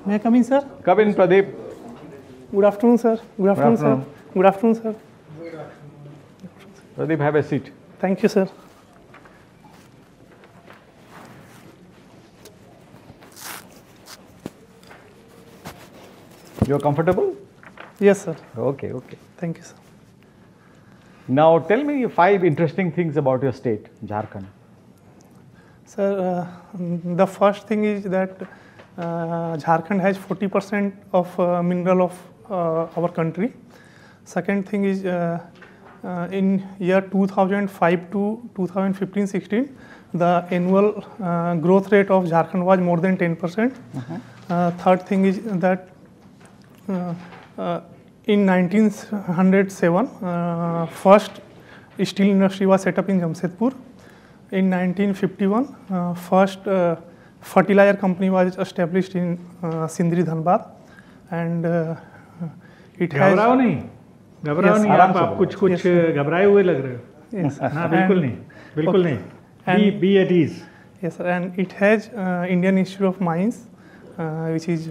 May I come in, sir? Come in, Pradeep. Good afternoon, sir. Good afternoon, sir. Good afternoon, sir. Pradeep, have a seat. Thank you, sir. You're comfortable? Yes, sir. Okay, okay. Thank you, sir. Now tell me 5 interesting things about your state, Jharkhand. Sir, the first thing is that Jharkhand has 40% of mineral of our country. Second thing is in year 2005 to 2015-16, the annual growth rate of Jharkhand was more than 10%. Third thing is that in 1907, first steel industry was set up in Jamshedpur. In 1951, first fertilizer company was established in Sindri, Dhanbad, and it has. घबराओ नहीं आप कुछ घबराए हुए लग रहे हो. Yes. हाँ बिल्कुल नहीं. Be at ease. Yes, sir. And it has Indian Institute of Mines, which is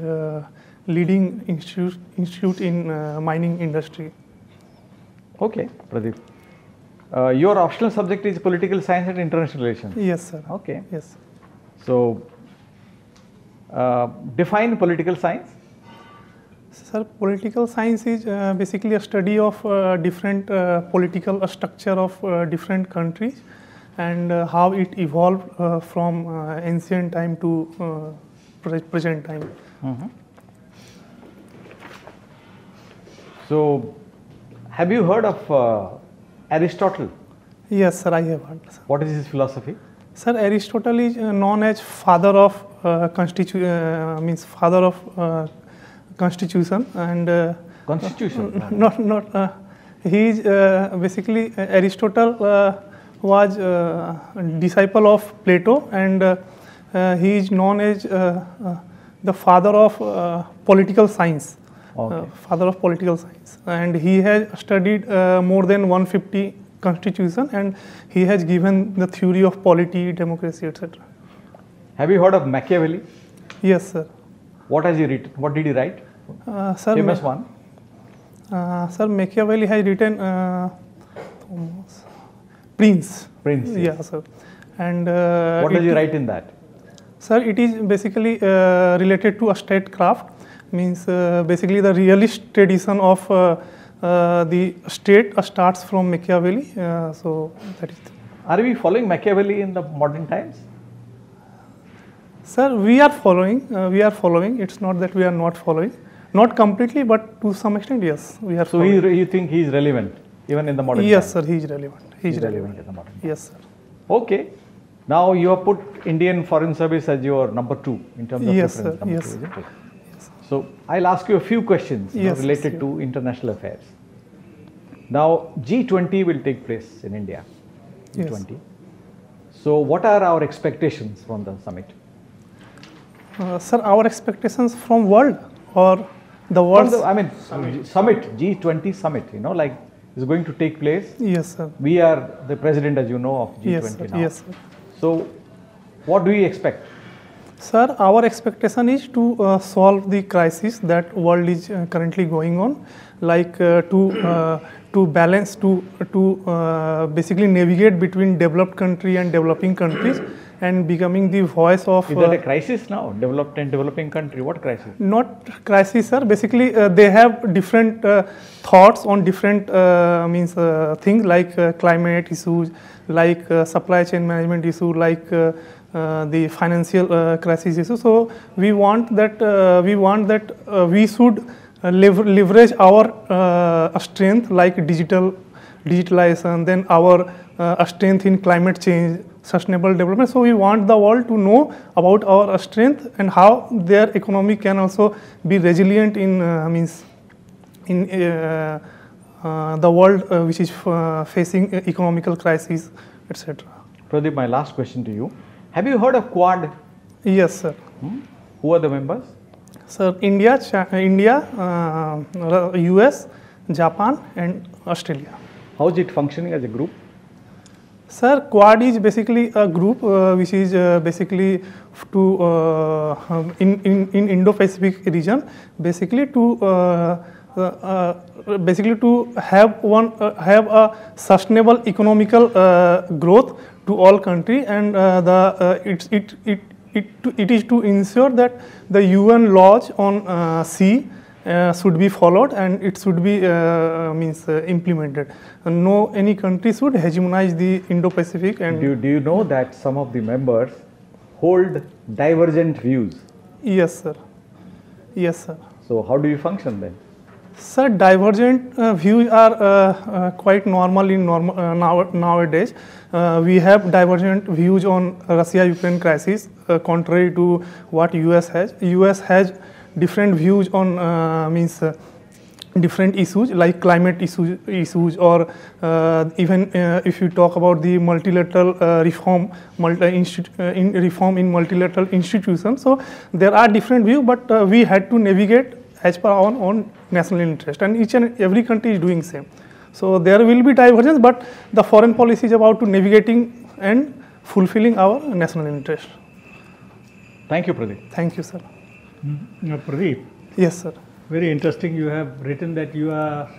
leading institute in mining industry. Okay, Pradeep. Your optional subject is political science and international relations. Yes, sir. Okay. Yes. So, define political science. Sir, political science is basically a study of different political structure of different countries and how it evolved from ancient time to present time. So, have you heard of Aristotle? Yes, sir, I have heard. Sir. What is his philosophy? Sir, Aristotle is known as father of constitution and Constitution. he is basically Aristotle was disciple of Plato, and he is known as the father of political science. Okay. Father of political science, and he has studied more than 150 constitution, and he has given the theory of polity, democracy, etc. Have you heard of Machiavelli? Yes, sir. What has he written? What did he write? Sir, Famous one. Sir, Machiavelli has written Prince. Prince. Yes. Yeah, sir. And what does he write in that? Sir, it is basically related to a statecraft. Means basically the realist tradition of the state starts from Machiavelli. So that is. Are we following Machiavelli in the modern times? Sir, we are following. It's not that we are not following. Not completely, but to some extent, yes, we are. So following. you think he is relevant even in the modern Yes, times? sir, he is relevant. He is relevant in the modern times. Yes, sir. Okay. Now you have put Indian Foreign Service as your number 2 in terms of Yes, preference. sir. Number Yes. 2, isn't it? So I'll ask you a few questions Yes, related yes. to international affairs. Now G20 will take place in India. G20. Yes. So what are our expectations from the summit? Sir, our expectations from world or the world? Summit, G20 summit, like is going to take place. Yes, sir. We are the president, as you know, of G20 Yes, sir. now. Yes, sir. So what do we expect? Sir, our expectation is to solve the crisis that world is currently going on, like to balance, to basically navigate between developed country and developing countries, and becoming the voice of. Is that a crisis now? Developed and developing country? What crisis? Not crisis, sir. Basically, they have different thoughts on different things like climate issues, like supply chain management issue, like the financial crisis issue. So we want that we should leverage our strength like digitalization, then our strength in climate change, sustainable development. So we want the world to know about our strength and how their economy can also be resilient in the world which is facing economical crisis, etc. Pradeep, my last question to you. Have you heard of Quad? Yes, sir. Who are the members? Sir, India, US, Japan, and Australia. How is it functioning as a group? Sir, Quad is basically a group which is basically to in Indo-Pacific region, basically to have have a sustainable economical growth to all country, and it is to ensure that the UN laws on sea should be followed, and it should be implemented. No any country should hegemonize the Indo-Pacific. And do you know that some of the members hold divergent views? Yes, sir. Yes, sir. So how do you function then? Sir, divergent views are quite normal in nowadays. We have divergent views on Russia-Ukraine crisis, contrary to what US has. US has different views on different issues like climate issues or even if you talk about the multilateral reform in multilateral institutions. So there are different views, but we had to navigate as per our own national interest, and each and every country is doing same. So there will be divergence, but the foreign policy is about to navigating and fulfilling our national interest. Thank you, Pradeep. Thank you, sir. Pradeep. Yes, sir. Very interesting. You have written that you are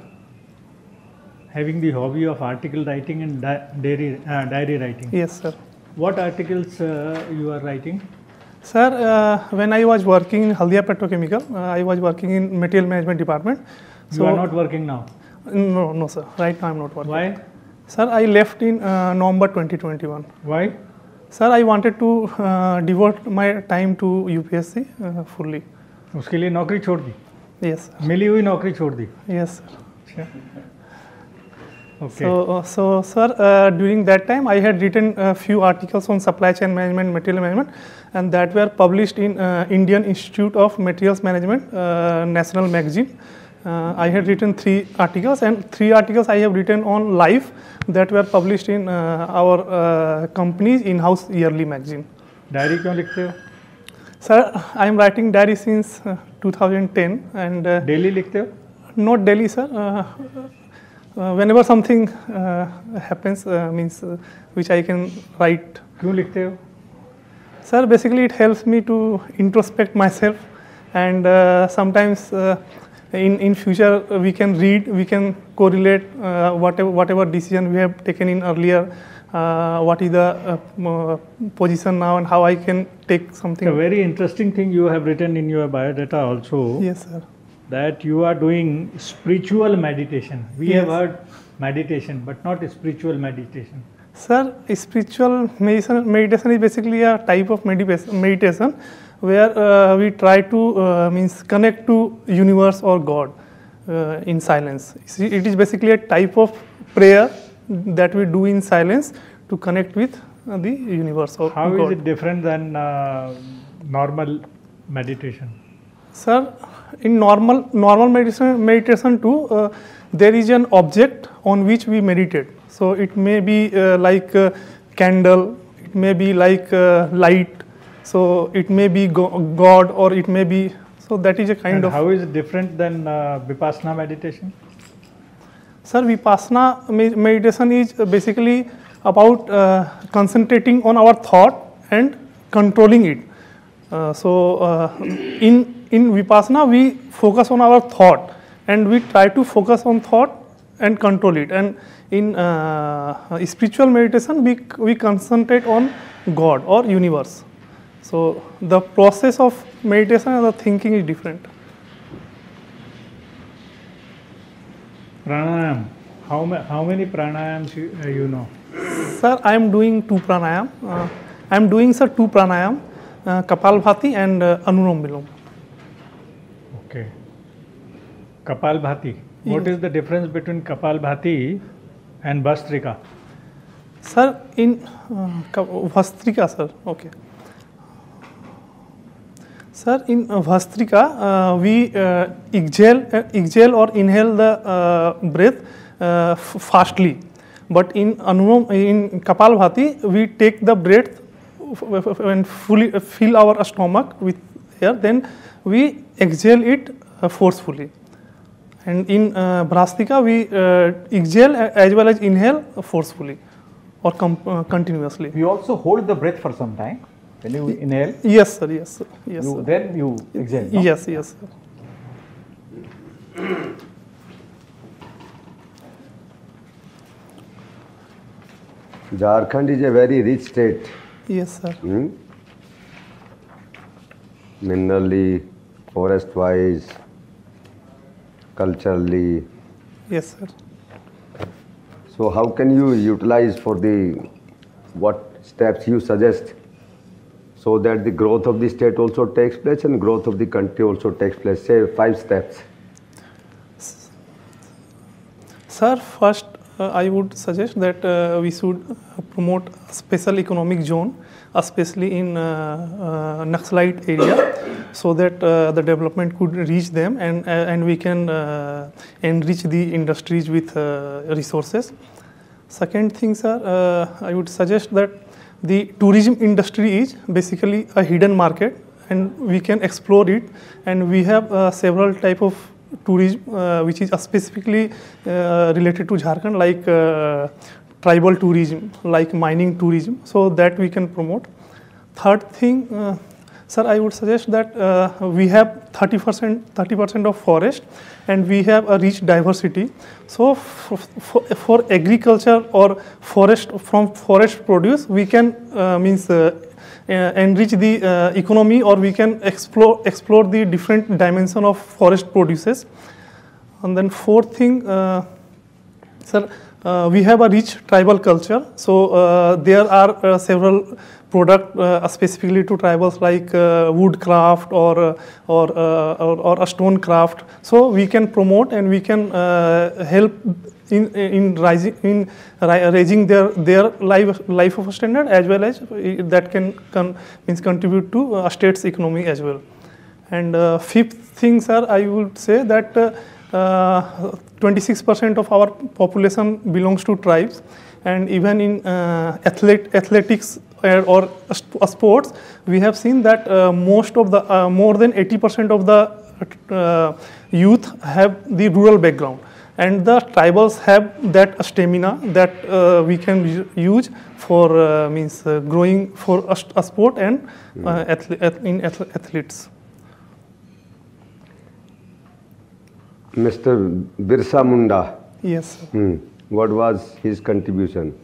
having the hobby of article writing and diary writing. Yes, sir. What articles you are writing? Sir, when I was working in Haldia Petrochemical, I was working in material management department. So you are not working now? No, sir. Right now I am not working. Why? Sir, I left in November 2021. Why? Sir, I wanted to devote my time to UPSC fully. उसके लिए नौकरी छोड़ दी? Yes, sir. मिली हुई नौकरी छोड़ दी? Yes, sir. Okay. So sir, during that time I had written a few articles on supply chain management, material management, and that were published in Indian Institute of Materials Management National Magazine. I had written 3 articles, and 3 articles I have written on life that were published in our company's in-house yearly magazine. Diary क्यों लिखते हो? Sir, I am writing diary since 2010, and daily लिखते हो? Not daily, sir. Whenever something happens, which I can write. क्यों लिखते हो? Sir, basically it helps me to introspect myself, and sometimes in future we can read, we can correlate whatever decision we have taken in earlier, what is the position now and how I can take something. A very interesting thing you have written in your biodata also. Yes, sir. That you are doing spiritual meditation. We Yes. have heard meditation, but not spiritual meditation. Sir, spiritual meditation is basically a type of meditation where we try to connect to universe or God in silence. It is basically a type of prayer that we do in silence to connect with the universe or How God. is it different than normal meditation? Sir, in normal meditation too, there is an object on which we meditate. So it may be like a candle, it may be like light, so it may be God, or it may be, so that is a kind of. How is it different than Vipassana meditation? Sir, Vipassana meditation is basically about concentrating on our thought and controlling it. In Vipassana, we focus on our thought, and we try to focus on thought and control it. And in spiritual meditation, we concentrate on God or universe. So the process of meditation and the thinking is different. Pranayam. How many pranayams you know? Sir, I am doing 2 pranayam. I am doing, sir, 2 pranayam, Kapalbhati and Anulom Vilom. Okay. Kapalbhati. What is the difference between Kapalbhati and Bhastrika? Sir, in Bhastrika, sir, okay. Sir, in Bhastrika, we exhale or inhale the breath fastly. But in Kapalbhati, we take the breath and fully fill our stomach with air, then we exhale it forcefully. And in Bhastrika, we exhale as well as inhale forcefully or continuously. You also hold the breath for some time. When you inhale, Yes, sir. Yes, sir. Yes, you, sir. then you exhale. No? Yes, yes, sir. Jharkhand is a very rich state. Yes, sir. Minerally, forest-wise, culturally. Yes, sir. So how can you utilize for the, what steps you suggest so that the growth of the state also takes place and growth of the country also takes place? Say 5 steps. Sir, first I would suggest that we should promote a special economic zone, especially in Naxalite area, so that the development could reach them, and we can enrich the industries with resources. Second thing, sir, I would suggest that the tourism industry is basically a hidden market, and we can explore it, and we have several type of tourism which is specifically related to Jharkhand, like tribal tourism, like mining tourism, so that we can promote. Third thing, sir, I would suggest that we have 30% of forest, and we have a rich diversity. So for agriculture or from forest produce, we can enrich the economy, or we can explore the different dimension of forest produces. And then fourth thing, sir, we have a rich tribal culture. So there are several products specifically to tribals, like woodcraft or a stone craft. So we can promote, and we can help in raising their life of standard, as well as that can contribute to a state's economy as well. And fifth thing, sir, I would say that 26% of our population belongs to tribes, and even in athletics or sports, we have seen that more than 80% of the youth have the rural background. And the tribals have that stamina that we can use for growing for a sport and in athletes. Mr. Birsa Munda. Yes, sir. What was his contribution?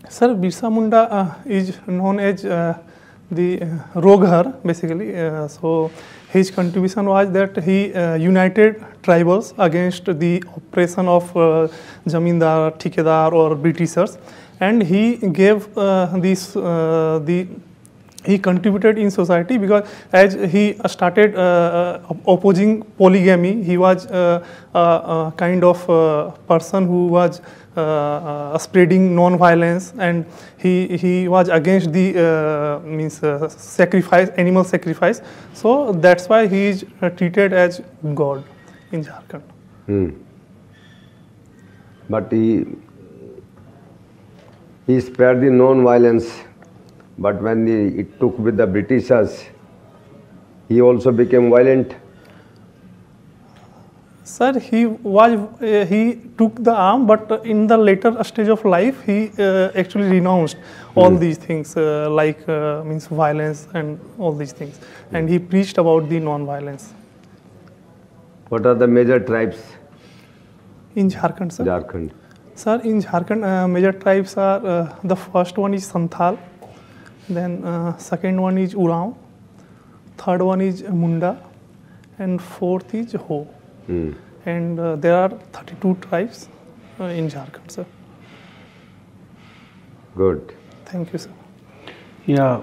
Sir, Birsa Munda is known as the Roghar, basically. So his contribution was that he united tribals against the oppression of Zamindar, Thikedar or Britishers, and he gave he contributed in society, because as he started opposing polygamy, he was a kind of person who was spreading non-violence, and he was against the animal sacrifice. So that's why he is treated as God in Jharkhand. But he spread the non-violence. But when it took with the Britishers, he also became violent. Sir, he took the arm, but in the later stage of life, he actually renounced all these things, like violence and all these things, and he preached about the non-violence. What are the major tribes in Jharkhand, sir? Jharkhand. Sir, in Jharkhand, major tribes are the first one is Santhal, then second one is Urao, third one is Munda, and fourth is Ho. And there are 32 tribes in Jharkhand, sir. Good. Thank you, sir. Yeah,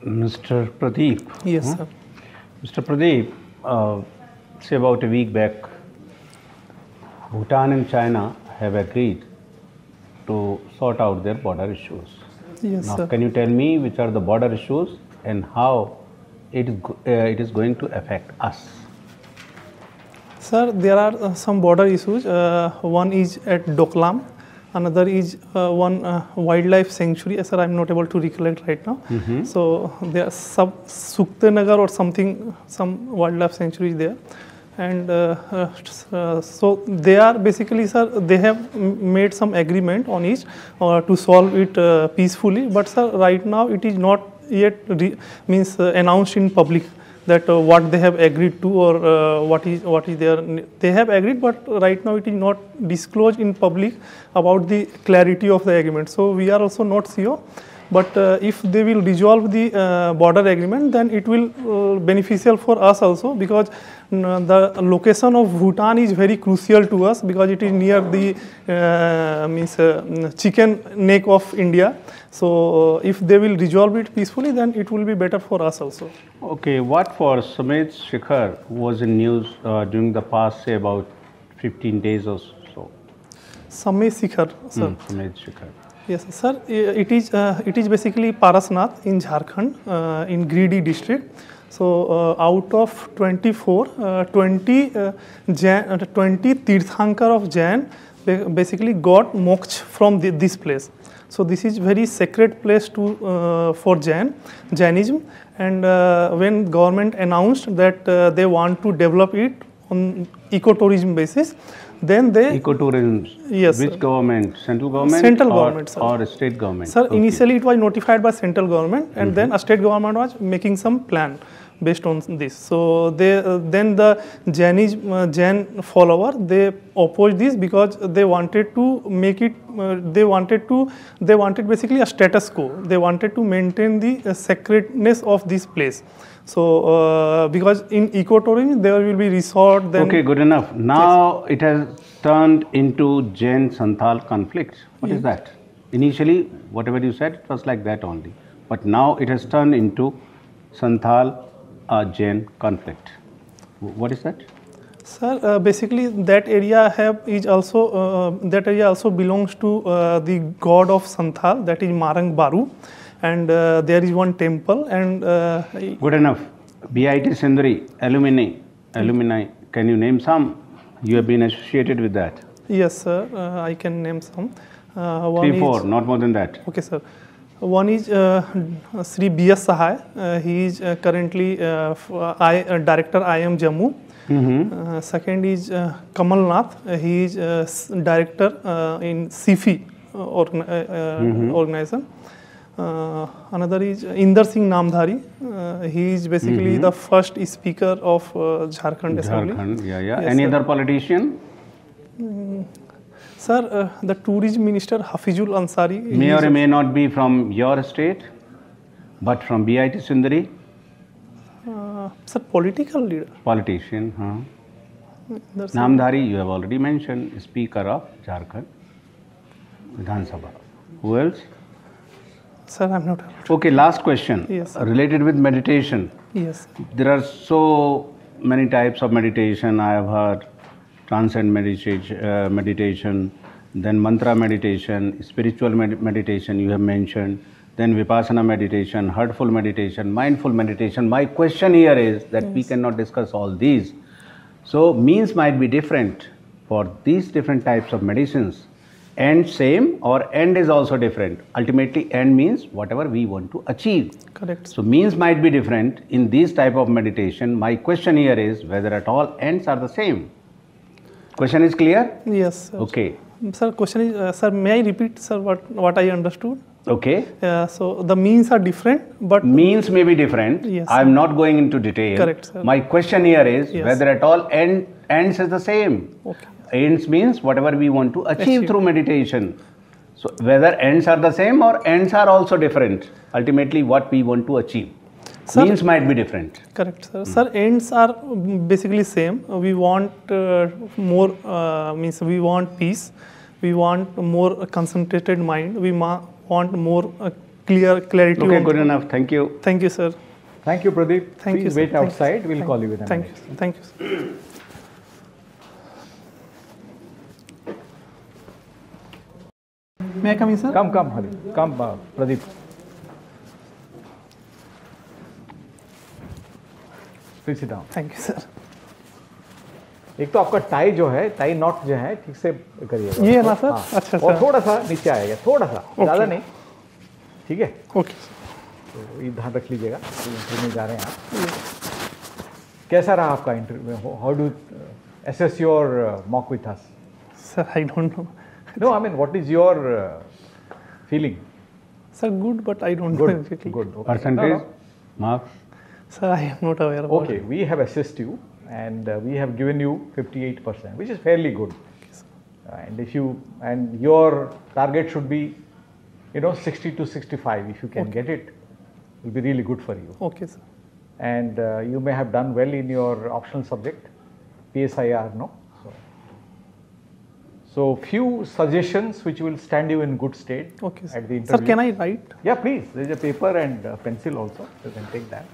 Mr. Pradeep. Yes, sir. Mr. Pradeep, say about a week back, Bhutan and China have agreed to sort out their border issues. Yes, now, sir. can you tell me which are the border issues and how it is going to affect us? Sir, there are some border issues. One is at Doklam, another is one wildlife sanctuary. Sir, I'm not able to recollect right now. So there are Suktanagar or something, some wildlife sanctuary there. and so they are basically, sir, they have made some agreement on each to solve it peacefully, but sir, right now it is not yet announced in public that what they have agreed to, or what is their, they have agreed, but right now it is not disclosed in public about the clarity of the agreement. So we are also not sure, but if they will resolve the border agreement, then it will beneficial for us also, because the location of Bhutan is very crucial to us, because it is near the chicken neck of India. So if they will resolve it peacefully, then it will be better for us also. Okay, what for Sumit Shikhar was in news during the past, say about 15 days or so? Samay Shikhar, sir. Sumit Shikhar. Yes, sir. It is basically Parasnath in Jharkhand, in Giridih district. So out of 24, 20 Tirthankar of Jain basically got moksha from this place. So this is very sacred place to for Jainism, and when government announced that they want to develop it on ecotourism basis, then they ecotourism. Yes. Which government? Central government? Central government, sir. Or state government? Sir, okay. Initially it was notified by central government, and then a state government was making some plan based on this. So they then the Jain follower, they opposed this because they wanted to make it. They wanted basically a status quo. They wanted to maintain the sacredness of this place. So because in ecotourism there will be resort. Then okay, good enough. Now yes. It has turned into Jain Santhal conflict. What is that? Initially, whatever you said, it was like that only. But now it has turned into Santhal Jain conflict. What is that? Sir, basically that area also belongs to the god of Santhal, that is Marang Baru, and there is one temple. And good enough. BIT Sindri alumni. Can you name some? You have been associated with that. Yes, sir. I can name some. 3, 4, not more than that. Okay, sir. One is Sri B.S. Sahai. He is currently Director IM Jammu. Second is Kamal Nath. He is Director in CIFI organization. Another is Inder Singh Namdhari. He is basically the first speaker of Jharkhand Assembly. Yeah. Yes, any sir. other politician? Sir, the tourism minister Hafizul Ansari. May or may not be from your state, but from BIT Sindri? Sir, political leader. Politician, huh? Namdhari, you have already mentioned, Speaker of Jharkhand Vidhan Sabha. Who else? Sir, I'm not. Okay, last question. Yes. Related with meditation. Yes. There are so many types of meditation. I have heard transcend meditation, then mantra meditation, spiritual meditation you have mentioned, then vipassana meditation, heartful meditation, mindful meditation. My question here is that we cannot discuss all these. So means might be different for these different types of medicines. End same or end is also different. Ultimately end means whatever we want to achieve. Correct. So means might be different in these type of meditation. My question here is whether at all ends are the same. Question is clear? Yes, sir. Okay. Sir, question is, sir, may I repeat, sir, what I understood? Okay. So the means are different, but means may be different. Yes, I am not going into detail. Correct, sir. My question here is whether at all ends is the same. Okay. Ends means whatever we want to achieve through meditation. So whether ends are the same or ends are also different. Ultimately, what we want to achieve. Sir, means might be different. Correct, sir. Sir, ends are basically same. We want more, means we want peace. We want more concentrated mind. We want more clarity. Okay, good enough. Thank you. Thank you, sir. Thank you, Pradeep. Thank Please you, sir. wait outside. We'll call you with an Thank you. Thank you, sir. May I come in, sir? Come, Hari. Come, Pradeep. Please sit down. Thank you, sir. एक तो आपका tie जो है, tie not जो है, ठीक से करिएगा। ये है ना सर? हाँ। अच्छा और सर। थोड़ा सा नीचे आएगा, थोड़ा सा, ज़्यादा नहीं। ठीक है? ओके। तो ये ध्यान रख लीजिएगा, इंटरव्यू में जा रहे हैं आप। कैसा रहा आपका interview? How do you assess your mock with us? Sir, I don't know. No, I mean, what is your feeling? Sir, good, but I don't know Good, exactly. good. Okay. Percentage, No, mark. Sir, I am not aware about Okay, it. we have assessed you and we have given you 58%, which is fairly good. And if you your target should be, 60 to 65. If you can get it, it will be really good for you. Okay, sir. And you may have done well in your optional subject, PSIR, no? So few suggestions which will stand you in good state Okay, sir. at the Sir, interview. can I write? Yeah, please. There is a paper and pencil also. You can take that.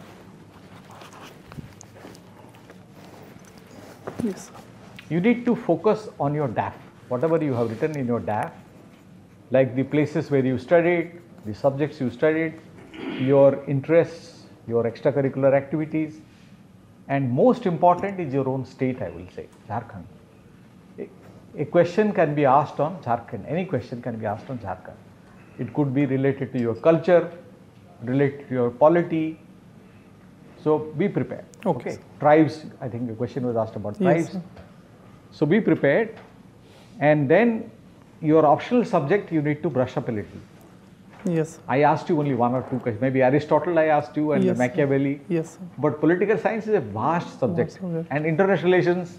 Yes, sir. You need to focus on your DAF. Whatever you have written in your DAF, like the places where you studied, the subjects you studied, your interests, your extracurricular activities, and most important is your own state, I will say, Jharkhand. A question can be asked on Jharkhand. Any question can be asked on Jharkhand. It could be related to your culture, related to your polity. So be prepared. Okay. Tribes, I think the question was asked about tribes. Yes, sir. So be prepared. And then your optional subject, you need to brush up a little. Yes, sir. I asked you only one or two questions. Maybe Aristotle I asked you and Yes, sir. Machiavelli. Yes, sir. But political science is a vast subject. subject. And international relations,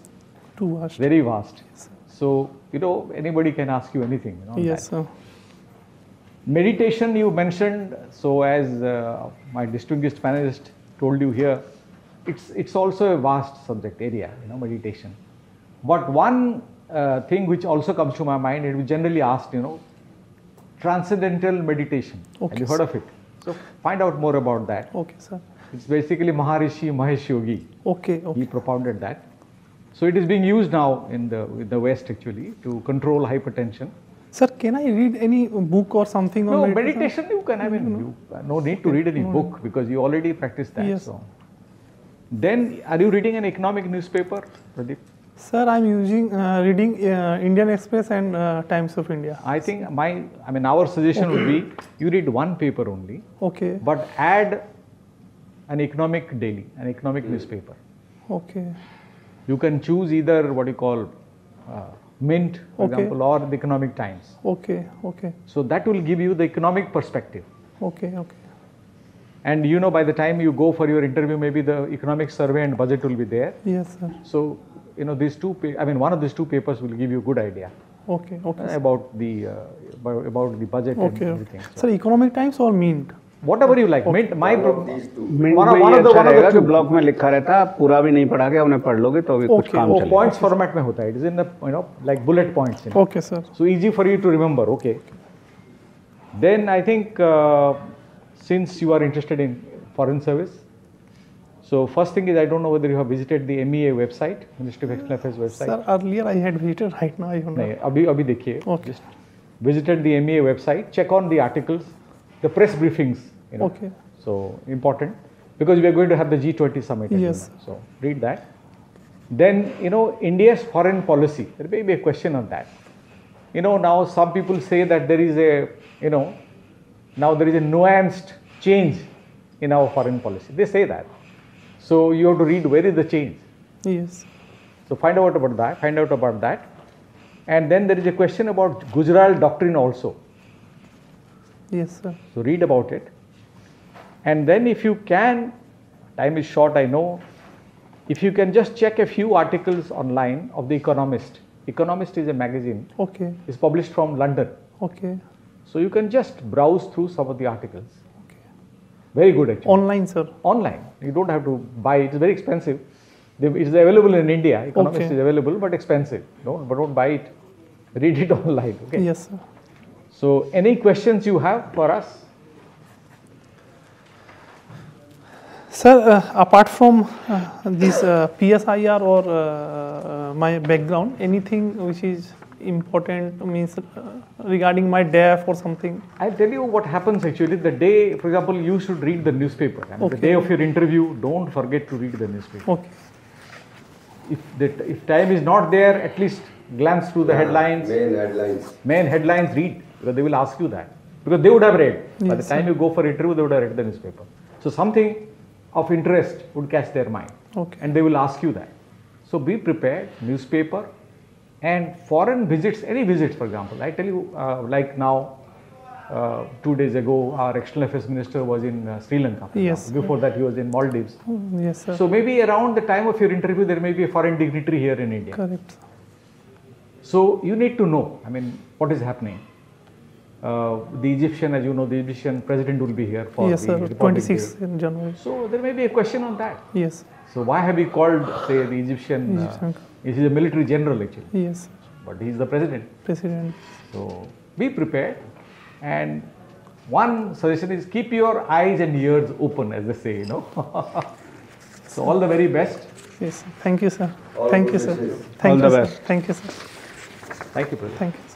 Too vast. very vast. Yes, sir. So, anybody can ask you anything. On Yes, that. sir. Meditation you mentioned. So as my distinguished panelist told you here, it's also a vast subject area, meditation. But one thing which also comes to my mind, it was generally asked, transcendental meditation. Okay, Have you heard of it? So find out more about that. Okay, sir. It's basically Maharishi Mahesh Yogi. Okay, okay. He propounded that. So it is being used now in the West actually to control hypertension. Sir, can I read any book or something on No, meditation? meditation you can, you no need to read any book because you already practice that. Yes. So. Then, are you reading an economic newspaper, Pradeep? Sir, I'm reading Indian Express and Times of India. I think our suggestion would be you read one paper only, Okay, but add an economic daily, an economic newspaper. okay, You can choose either what you call Mint, for Okay. example, or the Economic Times. okay, okay, So that will give you the economic perspective. okay, okay. And by the time you go for your interview, maybe the economic survey and budget will be there. Yes, sir. So, these two, one of these two papers will give you a good idea Okay, okay. sir. about the budget and Okay, okay. everything. So, Sir, Economic Times or Mint? whatever you like. Mint, my minute one में of ये the- अच्छा one of the रहेगा कि two. Block में लिखा रहता है, आप पूरा भी नहीं पढ़ा के उन्हें पढ़ लोगे तो भी कुछ Okay, काम okay. चलेगा. points format में होता है. It is in the like bullet points. Okay, sir. So easy for you to remember. Okay. Then I think since you are interested in foreign service, so first thing is I don't know whether you have visited the MEA website, Ministry of External Affairs website. Sir, earlier I had visited, right now I don't know. नहीं अभी देखिए. Okay. Just visited the MEA website. Check on the articles, the press briefings. Okay. So important because we are going to have the G20 summit. Yes. So read that. Then India's foreign policy. There may be a question on that. Now some people say that there is now there is a nuanced change in our foreign policy. They say that. So you have to read where is the change. Yes. So find out about that. And then there is a question about Gujarat doctrine also. Yes, sir. So read about it. And then if you can, time is short I know, if you can just check a few articles online of The Economist. Economist is a magazine. Okay, It's published from London. okay. So you can just browse through some of the articles. Okay. Very good actually. Online, sir. Online. You don't have to buy it. It's very expensive. It's available in India. Economist Okay. is available but expensive. But don't buy it. Read it online. Okay. Yes, sir. So any questions you have for us? Sir, apart from this PSIR or my background, anything which is important means regarding my DAF or something? I'll tell you what happens actually. The day, for example, you should read the newspaper. And Okay. the day of your interview, don't forget to read the newspaper. Okay. If time is not there, at least glance through the headlines. Main headlines. Main headlines, read, because they will ask you that. Because they would have read. By the Yes, time you go for interview, they would have read the newspaper. So something of interest would catch their mind. Okay. And they will ask you that. So be prepared, newspaper, and foreign visits, any visits for example. I tell you, like now, 2 days ago, our External Affairs Minister was in Sri Lanka. Yes. Before that, he was in Maldives. Yes, sir. So maybe around the time of your interview, there may be a foreign dignitary here in India. Correct. So you need to know, I mean, what is happening. The Egyptian, as you know, the Egyptian president will be here for Yes, the sir. Republic 26 Day. in January. So there may be a question on that. Yes. So why have we called, say, the Egyptian? He's a military general actually. Yes. But he's the president. President. So be prepared. And one suggestion is keep your eyes and ears open, as they say, you know. So all the very best. Yes. Thank you, sir. All Thank the you, sir. best. Thank All you, the sir. best. Thank you, sir. Thank you, Pradeep. Thank you.